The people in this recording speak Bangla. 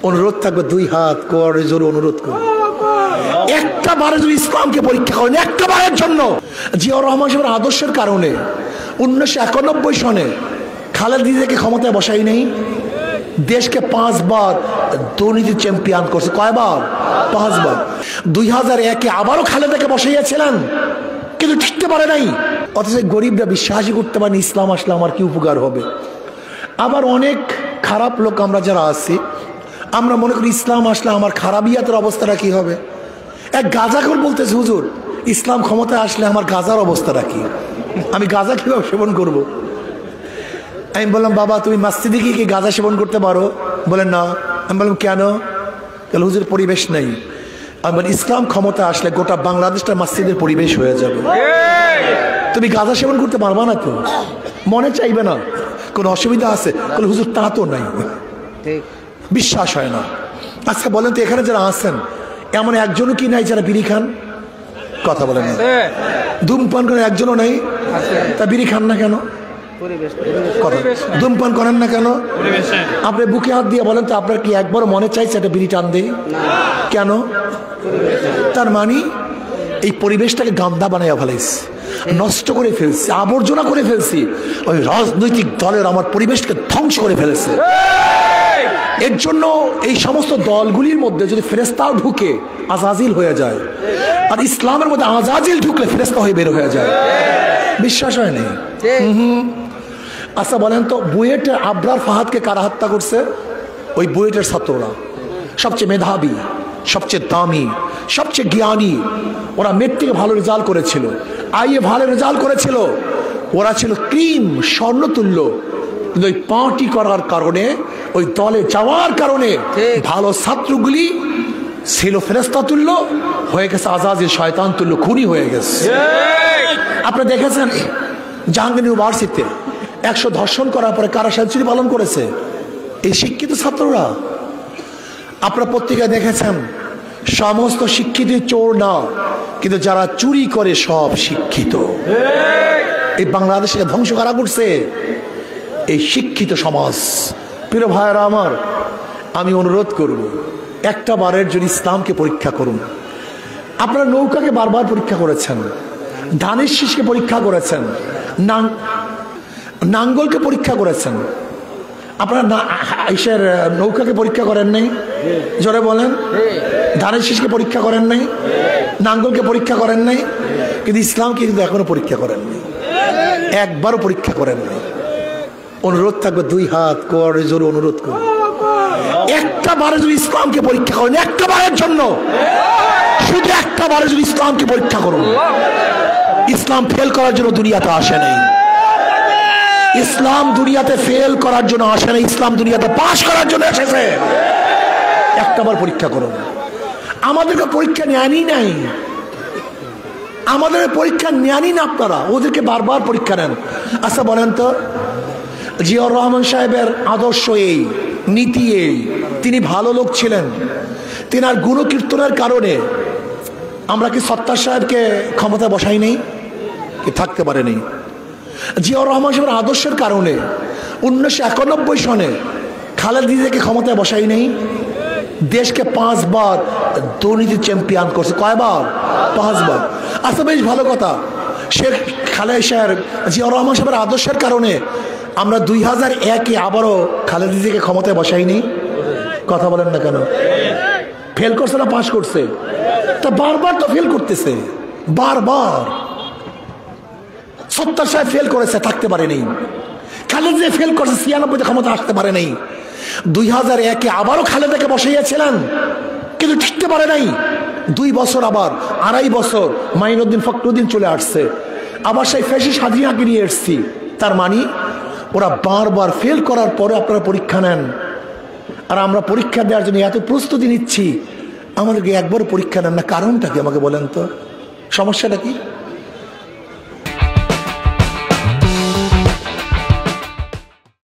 অনুরোধ থাকবে, দুই হাত করে জোরে অনুরোধ করবে, একটা বারে যদি ইসলামকে পরীক্ষা করেন, একটা বারের জন্য। জিয়াউর রহমান সাহেবের আদর্শের কারণে 1991 সনে খালেদা জিয়াকে ক্ষমতায় বসাই নেই, দেশকে 5 বার দুর্নীতি চ্যাম্পিয়ন করছে। কয়বার? 5 বার। 2001-এ আবারও খালেদাকে বসাইয়াছিলেন, কিন্তু টিকতে পারে নাই। অথচ গরিবরা বিশ্বাসই করতে পারেন ইসলাম আসলে আমার কি উপকার হবে। আবার অনেক খারাপ লোক আমরা যারা আছি, আমরা মনে করি ইসলাম আসলে আমার খারাপিয়াতের অবস্থাটা কি হবে। এক গাঁজাখোর বলতেছে, হুজুর ইসলাম ক্ষমতায় আসলে আমার গাঁজার অবস্থাটা কি, আমি গাঁজা কিভাবে সেবন করব। আমি বললাম, বাবা তুমি মসজিদে গিয়ে কি গাঁজা সেবন করতে পারো? বলেন না। আমি বললাম, কেন? তাহলে হুজুর পরিবেশ নেই। আমি বলি, ইসলাম ক্ষমতা আসলে গোটা বাংলাদেশটা মসজিদের পরিবেশ হয়ে যাবে, তুমি গাঁজা সেবন করতে পারবা না তো, মনে চাইবে না, কোনো অসুবিধা আছে? বলে হুজুর তা তো নাই, বিশ্বাস হয় না। আচ্ছা বলেন তো, এখানে যারা আছেন এমন একজনও কি নাই যারা বিড়ি খান? কথা বলেন না। ধূমপান করেন একজনও নাই, তা বিড়ি খান না কেন? ধূমপান করেন না কেন? আপনি বুকে হাত দিয়ে বলেন তো, আপনার কি একবার মনে চাইছে একটা বিড়ি টান দেই? কেন? তার মানে এই পরিবেশটাকে গান্দা বানাইয়া ফেলাইছি, নষ্ট করে ফেলছি, আবর্জনা করে ফেলছি। ওই রাজনৈতিক দলের আমার পরিবেশকে ধ্বংস করে ফেলেছে। এর জন্য এই সমস্ত দলগুলির মধ্যে যদি ফেরেশতাও ঢুকে আজাজিল হয়ে যায়, আর ইসলামের মধ্যে আজাজিল ঢুকলে ফেরেশতা হয়ে বের হয়ে যায়। বিশ্বাস হয় না? আচ্ছা বলেন তো, বুয়েটের আবরার ফাহাদকে কারা হত্যা করছে? ওই বুয়েটের ছাত্ররা, সবচেয়ে মেধাবী, সবচেয়ে দামি, সবচেয়ে জ্ঞানী। ওরা মেট্রিকে ভালো রেজাল্ট করেছিল, আইএ ভালো রেজাল্ট করেছিল, ওরা ছিল ক্রিম স্বর্ণতুল্য। কিন্তু ওই পার্টি করার কারণে, ওই দলে যাওয়ার কারণে ভালো ছাত্রগুলি ছিল ফেরেশতা তুল্য হয়ে গেছে, আজাজিল শয়তান তুল্য খুনি হয়ে গেছে। আপনি দেখেছেন জাহাঙ্গীর ইউনিভার্সিটিতে 100 ধর্ষণ করার পরে কারা সেঞ্চুরি পালন করেছে? এই শিক্ষিত ছাত্ররা। আপনারা পত্রিকায় দেখেছেন সমস্ত শিক্ষিত চোর না, কিন্তু যারা চুরি করে সব শিক্ষিত। এই বাংলাদেশকে ধ্বংস করা করছে এই শিক্ষিত সমাজ। প্রিয় ভাইয়েরা আমার, আমি অনুরোধ করব, একটা বারের জন্য ইসলামকে পরীক্ষা করুন। আপনারা নৌকাকে বারবার পরীক্ষা করেছেন, ধানের শীষকে পরীক্ষা করেছেন, নাঙ্গলকে পরীক্ষা করেছেন, আপনারা নৌকাকে পরীক্ষা করেন নাই? জোরে বলেন। ধানের শীষকে পরীক্ষা করেন নাই, নাঙ্গলকে পরীক্ষা করেন নাই, কিন্তু ইসলামকে কিন্তু এখনো পরীক্ষা করেন নাই, একবারও পরীক্ষা করেন নাই। অনুরোধ থাকবে, দুই হাত করে জোরে অনুরোধ করুন, একটা বারে যদি ইসলামকে পরীক্ষা করেন, একটা বারের জন্য, শুধু একটা বারে যদি ইসলামকে পরীক্ষা করুন। ইসলাম ফেল করার জন্য দুনিয়াতে আসে নাই, ইসলাম দুনিয়াতে ফেল করার জন্য আসে নাই, ইসলাম দুনিয়াতে পাস করার জন্য এসেছে। একটাবার পরীক্ষা করুন। আমাদেরকে পরীক্ষা নেয়নি নাই, আমাদের পরীক্ষা নেয়নি না আপনারা, ওদেরকে বারবার পরীক্ষা নেন। আচ্ছা বলেন তো, জিয়াউর রহমান সাহেবের আদর্শ এই, নীতি এই, তিনি ভালো লোক ছিলেন, তিনার গুণকীর্তনের কারণে আমরা কি সত্তার সাহেবকে ক্ষমতা বসাই নেই? কি থাকতে পারে নেই? জিয়াউর রহমান সাহেবের আদর্শের কারণে 1991 সনে খালেদা জিয়াকে ক্ষমতায় বসাই নেই, দেশকে 5 বার দুর্নীতি চ্যাম্পিয়ন করছে। কয়বার? 5 বার। আচ্ছা বেশ ভালো কথা, শেখ খালেদা সাহেব জিয়াউর রহমান সাহেবের আদর্শের কারণে আমরা 2001-এ আবারও খালেদা জিয়াকে ক্ষমতায় বসাই নেই। কথা বলেন না কেন? ফেল করছে না পাস করছে? তা বারবার তো ফেল করতেছে, বারবার। সত্তার সাহেব ফেল করেছে, থাকতে পারে নেই। খালেদা জিয়া ফেল করছে, 96-তে ক্ষমতা আসতে পারে নাই। 2001-এ আবারও খালেদাকে বসাইয়াছিলেন, কিন্তু টিকতে পারে নাই। 2 বছর, আবার 2.5 বছর মাইনুদ্দিন ফখরুদ্দিন চলে আসছে, আবার সেই ফ্যাসিস্ট হাদিয়াকে নিয়ে এসছি। তার মানে ওরা বারবার ফেল করার পরে আপনারা পরীক্ষা নেন, আর আমরা পরীক্ষা দেওয়ার জন্য এত প্রস্তুতি নিচ্ছি, আমাদেরকে একবার পরীক্ষা নেন না। কারণটা কি আমাকে বলেন তো? সমস্যাটা কি?